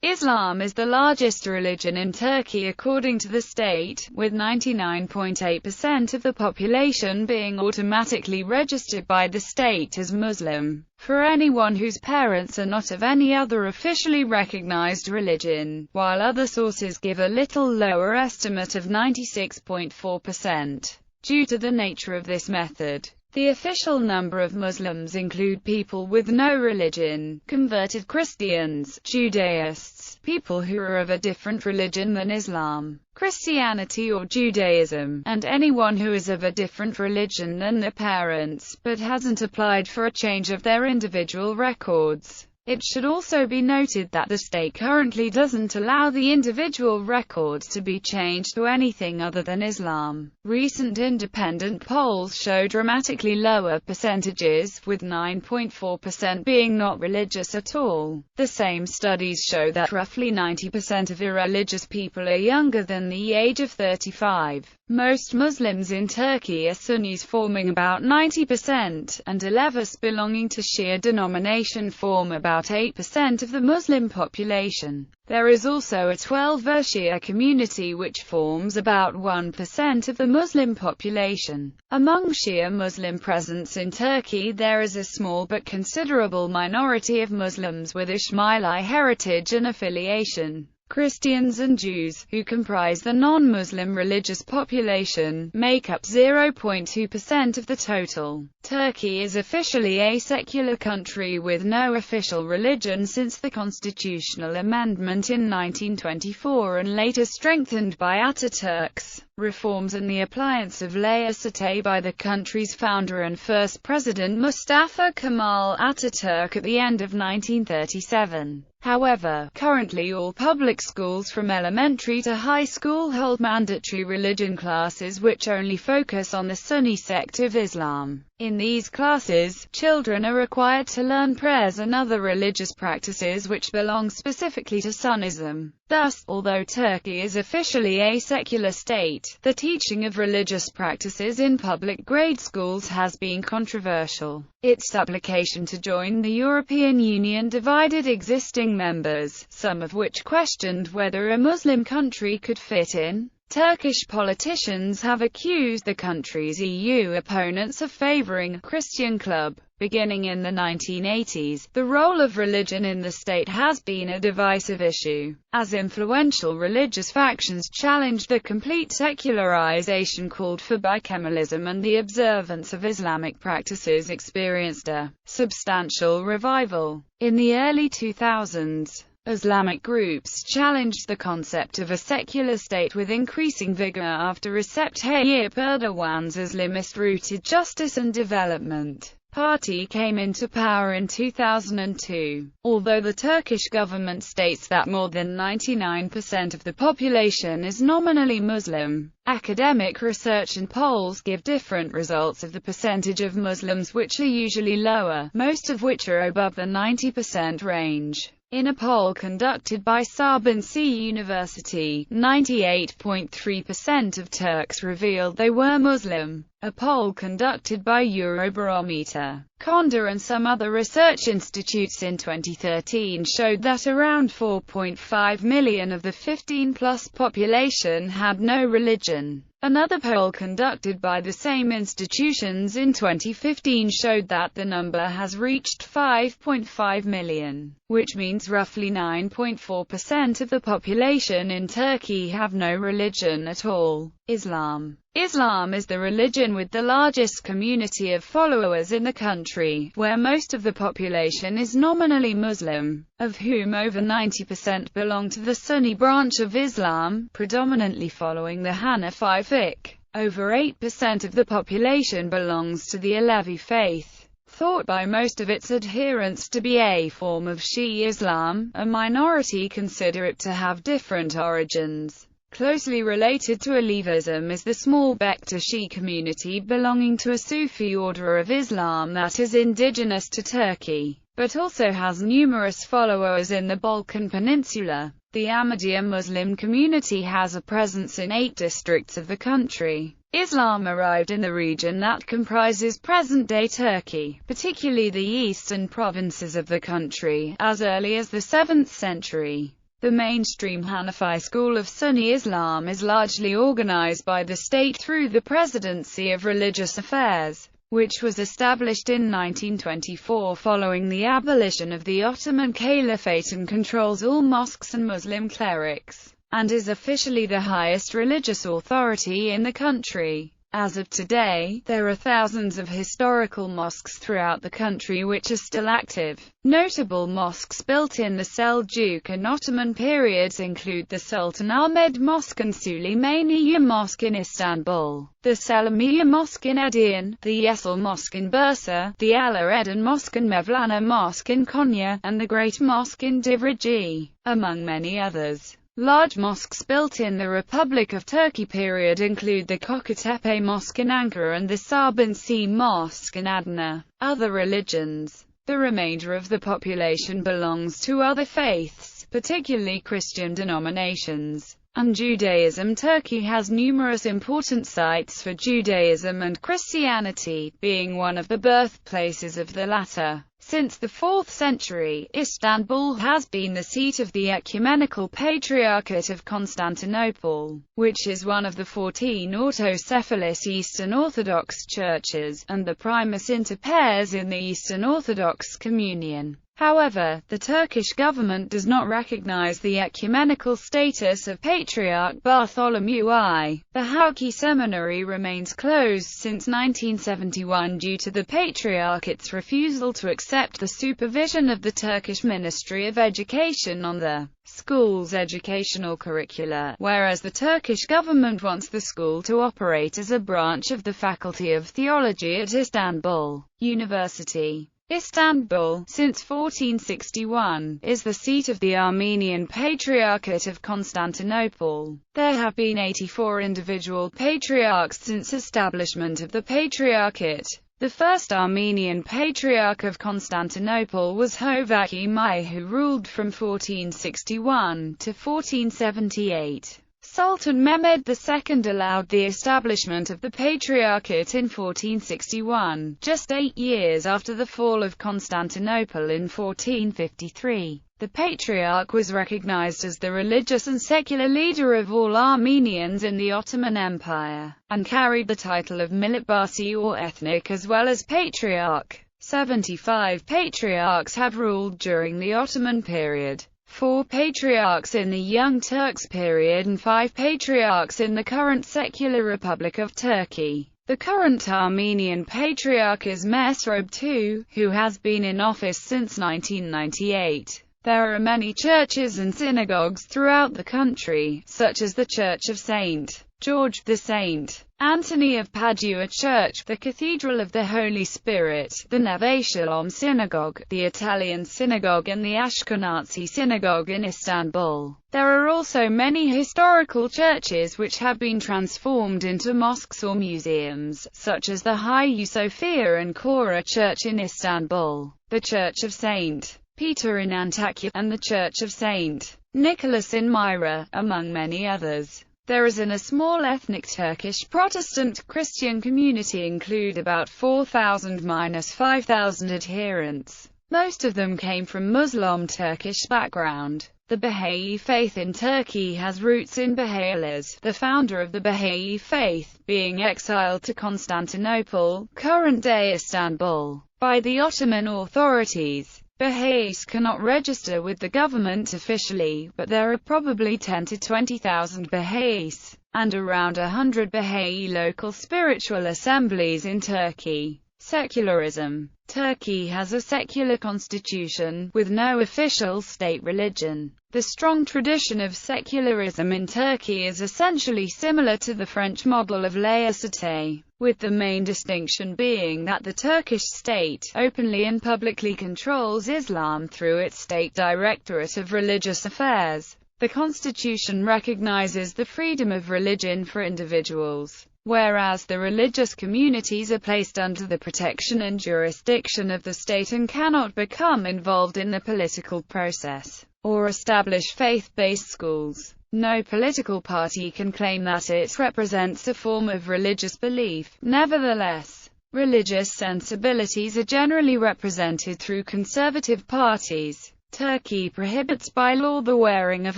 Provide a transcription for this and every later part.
Islam is the largest religion in Turkey according to the state, with 99.8% of the population being automatically registered by the state as Muslim, for anyone whose parents are not of any other officially recognized religion, while other sources give a little lower estimate of 96.4%. Due to the nature of this method, the official number of Muslims include people with no religion, converted Christians, Judaists, people who are of a different religion than Islam, Christianity or Judaism, and anyone who is of a different religion than their parents, but hasn't applied for a change of their individual records. It should also be noted that the state currently doesn't allow the individual records to be changed to anything other than Islam. Recent independent polls show dramatically lower percentages, with 9.4% being not religious at all. The same studies show that roughly 90% of irreligious people are younger than the age of 35. Most Muslims in Turkey are Sunnis, forming about 90%, and Alevis belonging to Shia denomination form about 8% of the Muslim population. There is also a 12er Shia community which forms about 1% of the Muslim population. Among Shia Muslim presence in Turkey, there is a small but considerable minority of Muslims with Ismaili heritage and affiliation. Christians and Jews, who comprise the non-Muslim religious population, make up 0.2% of the total. Turkey is officially a secular country with no official religion since the constitutional amendment in 1924 and later strengthened by Ataturk's reforms and the appliance of laicite by the country's founder and first president Mustafa Kemal Ataturk at the end of 1937. However, currently all public schools from elementary to high school hold mandatory religion classes which only focus on the Sunni sect of Islam. In these classes, children are required to learn prayers and other religious practices which belong specifically to Sunnism. Thus, although Turkey is officially a secular state, the teaching of religious practices in public grade schools has been controversial. Its application to join the European Union divided existing members, some of which questioned whether a Muslim country could fit in. Turkish politicians have accused the country's EU opponents of favoring a Christian club. Beginning in the 1980s, the role of religion in the state has been a divisive issue, as influential religious factions challenged the complete secularization called for by Kemalism, and the observance of Islamic practices experienced a substantial revival. In the early 2000s, Islamic groups challenged the concept of a secular state with increasing vigor after Recep Tayyip Erdogan's Islamist-rooted Justice and Development Party came into power in 2002. Although the Turkish government states that more than 99% of the population is nominally Muslim, academic research and polls give different results of the percentage of Muslims, which are usually lower, most of which are above the 90% range. In a poll conducted by Sabancı University, 98.3% of Turks revealed they were Muslim. A poll conducted by Eurobarometer, Conda and some other research institutes in 2013 showed that around 4.5 million of the 15-plus population had no religion. Another poll conducted by the same institutions in 2015 showed that the number has reached 5.5 million, which means roughly 9.4% of the population in Turkey have no religion at all. Islam. Islam is the religion with the largest community of followers in the country, where most of the population is nominally Muslim, of whom over 90% belong to the Sunni branch of Islam, predominantly following the Hanafi fiqh. Over 8% of the population belongs to the Alevi faith, thought by most of its adherents to be a form of Shia Islam. A minority consider it to have different origins. Closely related to Alevism is the small Bektashi community belonging to a Sufi order of Islam that is indigenous to Turkey, but also has numerous followers in the Balkan Peninsula. The Ahmadiyya Muslim community has a presence in 8 districts of the country. Islam arrived in the region that comprises present-day Turkey, particularly the eastern provinces of the country, as early as the 7th century. The mainstream Hanafi school of Sunni Islam is largely organized by the state through the Presidency of Religious Affairs, which was established in 1924 following the abolition of the Ottoman Caliphate, and controls all mosques and Muslim clerics, and is officially the highest religious authority in the country. As of today, there are thousands of historical mosques throughout the country which are still active. Notable mosques built in the Seljuk and Ottoman periods include the Sultan Ahmed Mosque and Süleymaniye Mosque in Istanbul, the Selimiye Mosque in Edirne, the Yeşil Mosque in Bursa, the Alaeddin Mosque and Mevlana Mosque in Konya, and the Great Mosque in Divriği, among many others. Large mosques built in the Republic of Turkey period include the Kocatepe Mosque in Ankara and the Sarbansi Mosque in Adana. Other religions. The remainder of the population belongs to other faiths, particularly Christian denominations, and Judaism. Turkey has numerous important sites for Judaism and Christianity, being one of the birthplaces of the latter. Since the 4th century, Istanbul has been the seat of the Ecumenical Patriarchate of Constantinople, which is one of the 14 autocephalous Eastern Orthodox churches, and the primus inter pares in the Eastern Orthodox Communion. However, the Turkish government does not recognize the ecumenical status of Patriarch Bartholomew I. The Halki Seminary remains closed since 1971 due to the Patriarchate's refusal to accept the supervision of the Turkish Ministry of Education on the school's educational curricula, whereas the Turkish government wants the school to operate as a branch of the Faculty of Theology at Istanbul University. Istanbul, since 1461, is the seat of the Armenian Patriarchate of Constantinople. There have been 84 individual patriarchs since establishment of the Patriarchate. The first Armenian Patriarch of Constantinople was Hovaki I, who ruled from 1461 to 1478. Sultan Mehmed II allowed the establishment of the Patriarchate in 1461, just 8 years after the fall of Constantinople in 1453. The Patriarch was recognized as the religious and secular leader of all Armenians in the Ottoman Empire, and carried the title of Militbasi or ethnic as well as Patriarch. 75 patriarchs have ruled during the Ottoman period. 4 patriarchs in the Young Turks period and 5 patriarchs in the current secular Republic of Turkey. The current Armenian Patriarch is Mesrob II, who has been in office since 1998. There are many churches and synagogues throughout the country, such as the Church of St. George, the St. Anthony of Padua Church, the Cathedral of the Holy Spirit, the Neve Shalom Synagogue, the Italian Synagogue and the Ashkenazi Synagogue in Istanbul. There are also many historical churches which have been transformed into mosques or museums, such as the Hagia Sophia and Kora Church in Istanbul, the Church of St. Peter in Antioch, and the Church of St. Nicholas in Myra, among many others. There is a small ethnic Turkish Protestant Christian community include about 4,000–5,000 adherents. Most of them came from Muslim Turkish background. The Baha'i faith in Turkey has roots in Baha'u'llahs, the founder of the Baha'i faith, being exiled to Constantinople, current-day Istanbul, by the Ottoman authorities. Baha'is cannot register with the government officially, but there are probably 10 to 20,000 Baha'is, and around 100 Baha'i local spiritual assemblies in Turkey. Secularism. Turkey has a secular constitution, with no official state religion. The strong tradition of secularism in Turkey is essentially similar to the French model of laïcité, with the main distinction being that the Turkish state openly and publicly controls Islam through its State Directorate of Religious Affairs. The constitution recognizes the freedom of religion for individuals, whereas the religious communities are placed under the protection and jurisdiction of the state and cannot become involved in the political process, or establish faith-based schools. No political party can claim that it represents a form of religious belief. Nevertheless, religious sensibilities are generally represented through conservative parties. Turkey prohibits by law the wearing of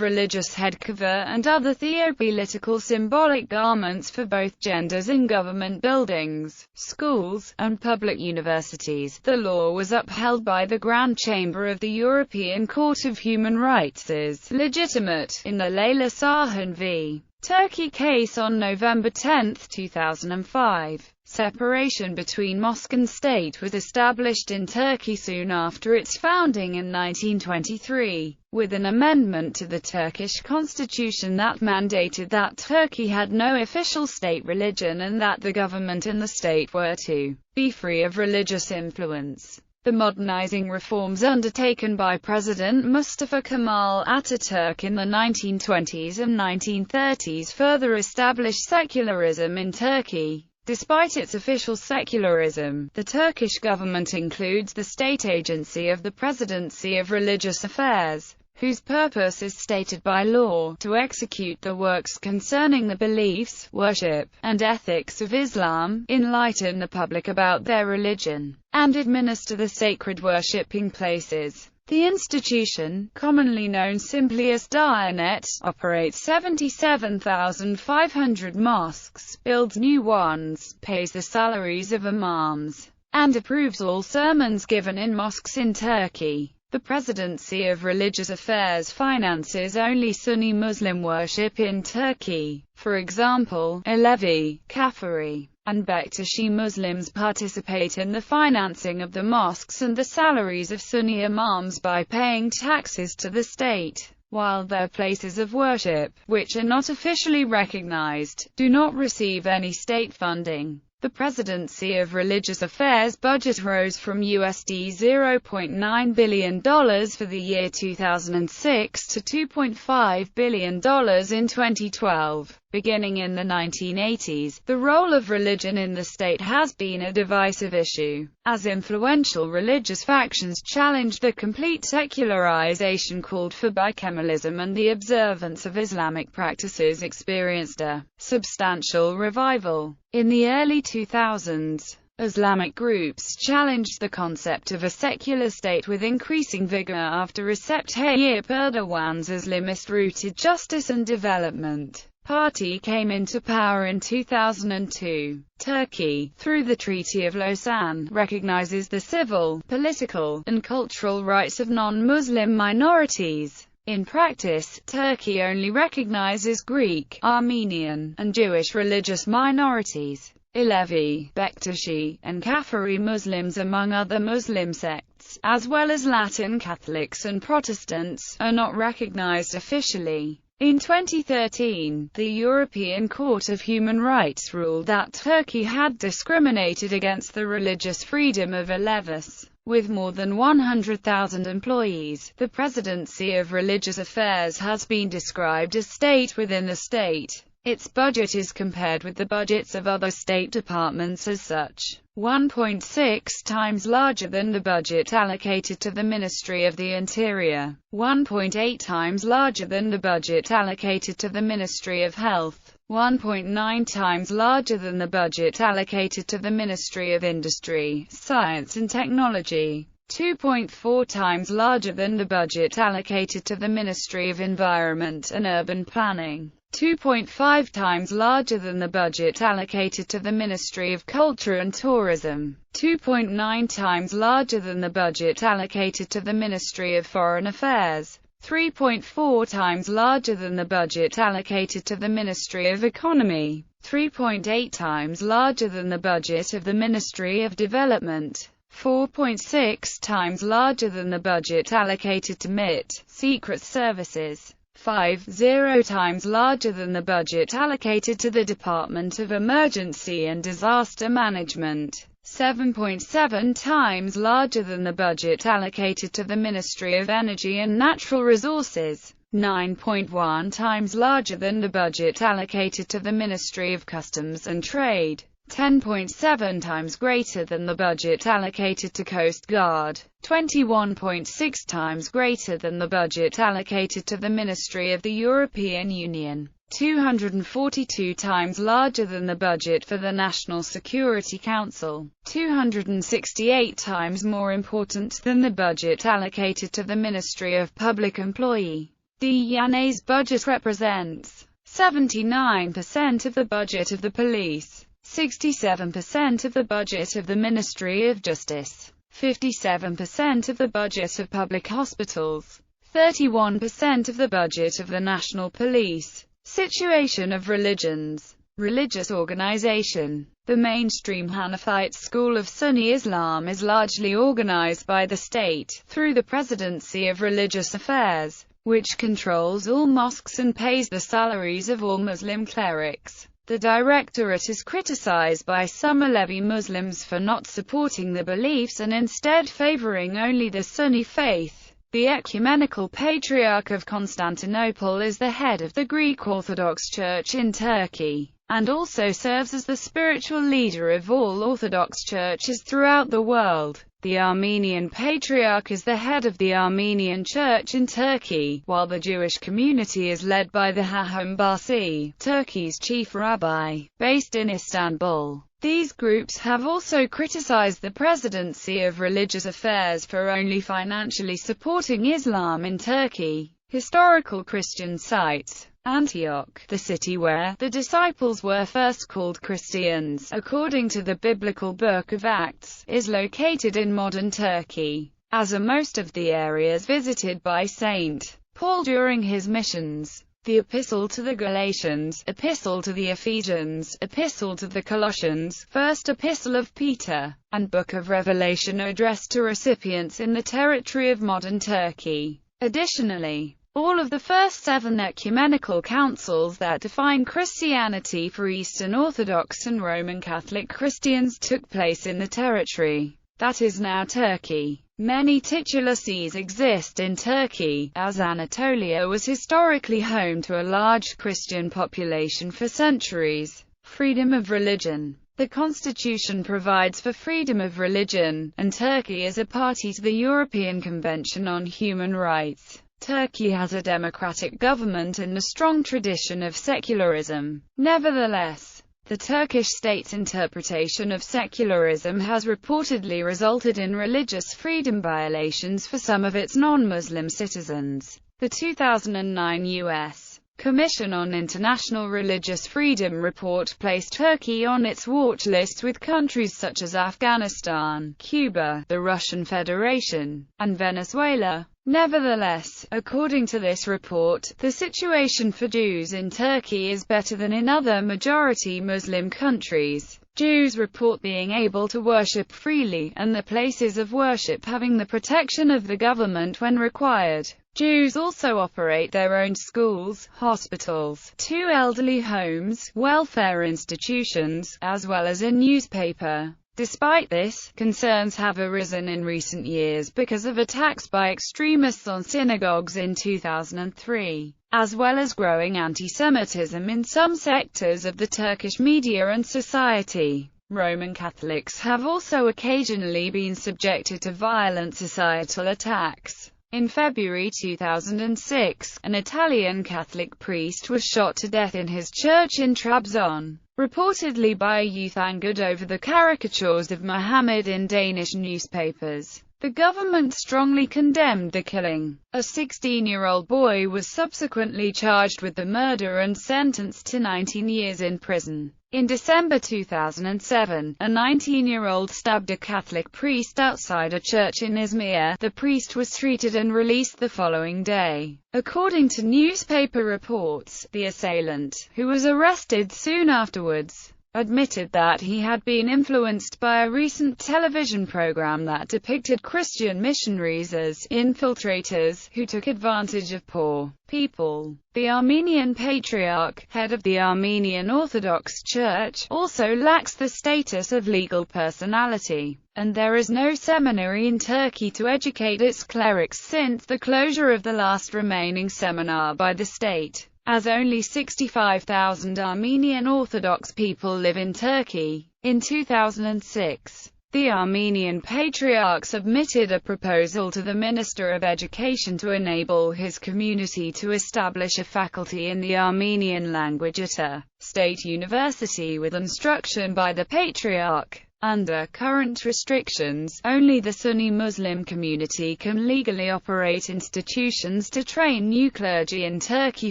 religious headgear and other theopolitical symbolic garments for both genders in government buildings, schools, and public universities. The law was upheld by the Grand Chamber of the European Court of Human Rights as legitimate in the Leyla Sahan v. Turkey case on November 10, 2005. Separation between mosque and state was established in Turkey soon after its founding in 1923, with an amendment to the Turkish constitution that mandated that Turkey had no official state religion and that the government and the state were to be free of religious influence. The modernizing reforms undertaken by President Mustafa Kemal Ataturk in the 1920s and 1930s further established secularism in Turkey. Despite its official secularism, the Turkish government includes the state agency of the Presidency of Religious Affairs, whose purpose is stated by law, to execute the works concerning the beliefs, worship, and ethics of Islam, enlighten the public about their religion, and administer the sacred worshipping places. The institution, commonly known simply as Diyanet, operates 77,500 mosques, builds new ones, pays the salaries of imams, and approves all sermons given in mosques in Turkey. The Presidency of Religious Affairs finances only Sunni Muslim worship in Turkey. For example, Alevi, Kafiri, and Bektashi Muslims participate in the financing of the mosques and the salaries of Sunni imams by paying taxes to the state, while their places of worship, which are not officially recognized, do not receive any state funding. The Presidency of Religious Affairs budget rose from USD $0.9 billion for the year 2006 to $2.5 billion in 2012. Beginning in the 1980s, the role of religion in the state has been a divisive issue, as influential religious factions challenged the complete secularization called for by Kemalism, and the observance of Islamic practices experienced a substantial revival. In the early 2000s, Islamic groups challenged the concept of a secular state with increasing vigor after Recep Tayyip Erdogan's Islamist-rooted Justice and Development Party came into power in 2002. Turkey, through the Treaty of Lausanne, recognizes the civil, political, and cultural rights of non-Muslim minorities. In practice, Turkey only recognizes Greek, Armenian, and Jewish religious minorities. Alevi, Bektashi, and Kafiri Muslims, among other Muslim sects, as well as Latin Catholics and Protestants, are not recognized officially. In 2013, the European Court of Human Rights ruled that Turkey had discriminated against the religious freedom of Alevis. With more than 100,000 employees, the Presidency of Religious Affairs has been described as state within the state. Its budget is compared with the budgets of other state departments as such, 1.6 times larger than the budget allocated to the Ministry of the Interior, 1.8 times larger than the budget allocated to the Ministry of Health, 1.9 times larger than the budget allocated to the Ministry of Industry, Science and Technology, 2.4 times larger than the budget allocated to the Ministry of Environment and Urban Planning, 2.5 times larger than the budget allocated to the Ministry of Culture and Tourism, 2.9 times larger than the budget allocated to the Ministry of Foreign Affairs, 3.4 times larger than the budget allocated to the Ministry of Economy, 3.8 times larger than the budget of the Ministry of Development, 4.6 times larger than the budget allocated to MIT, Secret Services, 50 times larger than the budget allocated to the Department of Emergency and Disaster Management, 7.7 times larger than the budget allocated to the Ministry of Energy and Natural Resources, 9.1 times larger than the budget allocated to the Ministry of Customs and Trade, 10.7 times greater than the budget allocated to Coast Guard, 21.6 times greater than the budget allocated to the Ministry of the European Union, 242 times larger than the budget for the National Security Council, 268 times more important than the budget allocated to the Ministry of Public Employee. The YANE's budget represents 79% of the budget of the police, 67% of the budget of the Ministry of Justice, 57% of the budget of public hospitals, 31% of the budget of the National Police. Situation of religions. Religious organization. The mainstream Hanafite school of Sunni Islam is largely organized by the state, through the Presidency of Religious Affairs, which controls all mosques and pays the salaries of all Muslim clerics. The directorate is criticized by some Alevi Muslims for not supporting the beliefs and instead favoring only the Sunni faith. The Ecumenical Patriarch of Constantinople is the head of the Greek Orthodox Church in Turkey, and also serves as the spiritual leader of all Orthodox churches throughout the world. The Armenian Patriarch is the head of the Armenian Church in Turkey, while the Jewish community is led by the Hacham Basi, Turkey's chief rabbi, based in Istanbul. These groups have also criticized the Presidency of Religious Affairs for only financially supporting Islam in Turkey. Historical Christian sites. Antioch, the city where the disciples were first called Christians, according to the biblical Book of Acts, is located in modern Turkey, as are most of the areas visited by St. Paul during his missions. The Epistle to the Galatians, Epistle to the Ephesians, Epistle to the Colossians, First Epistle of Peter, and Book of Revelation are addressed to recipients in the territory of modern Turkey. Additionally, all of the first 7 ecumenical councils that define Christianity for Eastern Orthodox and Roman Catholic Christians took place in the territory that is now Turkey. Many titular sees exist in Turkey, as Anatolia was historically home to a large Christian population for centuries. Freedom of religion. The Constitution provides for freedom of religion, and Turkey is a party to the European Convention on Human Rights. Turkey has a democratic government and a strong tradition of secularism. Nevertheless, the Turkish state's interpretation of secularism has reportedly resulted in religious freedom violations for some of its non-Muslim citizens. The 2009 U.S. Commission on International Religious Freedom report placed Turkey on its watch list with countries such as Afghanistan, Cuba, the Russian Federation, and Venezuela. Nevertheless, according to this report, the situation for Jews in Turkey is better than in other majority Muslim countries. Jews report being able to worship freely, and the places of worship having the protection of the government when required. Jews also operate their own schools, hospitals, 2 elderly homes, welfare institutions, as well as a newspaper. Despite this, concerns have arisen in recent years because of attacks by extremists on synagogues in 2003, as well as growing anti-Semitism in some sectors of the Turkish media and society. Roman Catholics have also occasionally been subjected to violent societal attacks. In February 2006, an Italian Catholic priest was shot to death in his church in Trabzon, reportedly by a youth angered over the caricatures of Muhammad in Danish newspapers. The government strongly condemned the killing. A 16-year-old boy was subsequently charged with the murder and sentenced to 19 years in prison. In December 2007, a 19-year-old stabbed a Catholic priest outside a church in Izmir. The priest was treated and released the following day. According to newspaper reports, the assailant, who was arrested soon afterwards, admitted that he had been influenced by a recent television program that depicted Christian missionaries as infiltrators who took advantage of poor people. The Armenian Patriarch, head of the Armenian Orthodox Church, also lacks the status of legal personality, and there is no seminary in Turkey to educate its clerics since the closure of the last remaining seminar by the state. As only 65,000 Armenian Orthodox people live in Turkey. In 2006, The Armenian Patriarch submitted a proposal to the Minister of Education to enable his community to establish a faculty in the Armenian language at a state university with instruction by the Patriarch. Under current restrictions, only the Sunni Muslim community can legally operate institutions to train new clergy in Turkey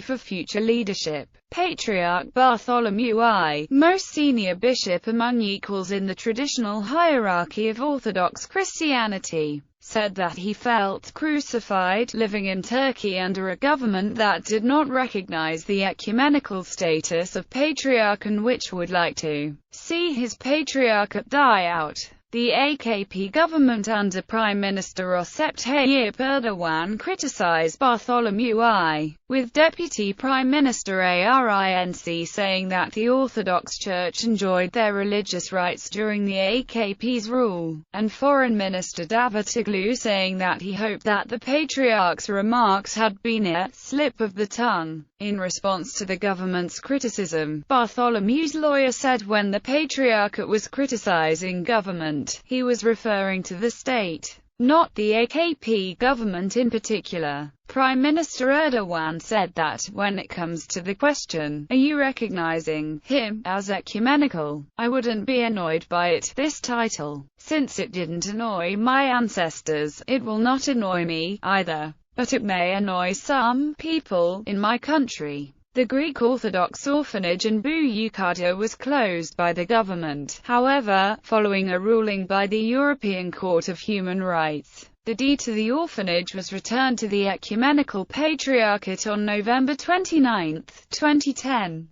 for future leadership. Patriarch Bartholomew I, most senior bishop among equals in the traditional hierarchy of Orthodox Christianity, said that he felt crucified living in Turkey under a government that did not recognize the ecumenical status of Patriarch and which would like to see his Patriarchate die out. The AKP government under Prime Minister Recep Tayyip Erdogan criticized Bartholomew I, with Deputy Prime Minister Arinc saying that the Orthodox Church enjoyed their religious rights during the AKP's rule, and Foreign Minister Davutoglu saying that he hoped that the Patriarch's remarks had been a slip of the tongue. In response to the government's criticism, Bartholomew's lawyer said when the Patriarchate was criticizing government, he was referring to the state, not the AKP government in particular. Prime Minister Erdogan said that, when it comes to the question, are you recognizing him as ecumenical, I wouldn't be annoyed by it, this title. Since it didn't annoy my ancestors, it will not annoy me, either. But it may annoy some people in my country. The Greek Orthodox orphanage in Buyukada was closed by the government, however, following a ruling by the European Court of Human Rights. The deed to the orphanage was returned to the Ecumenical Patriarchate on November 29, 2010.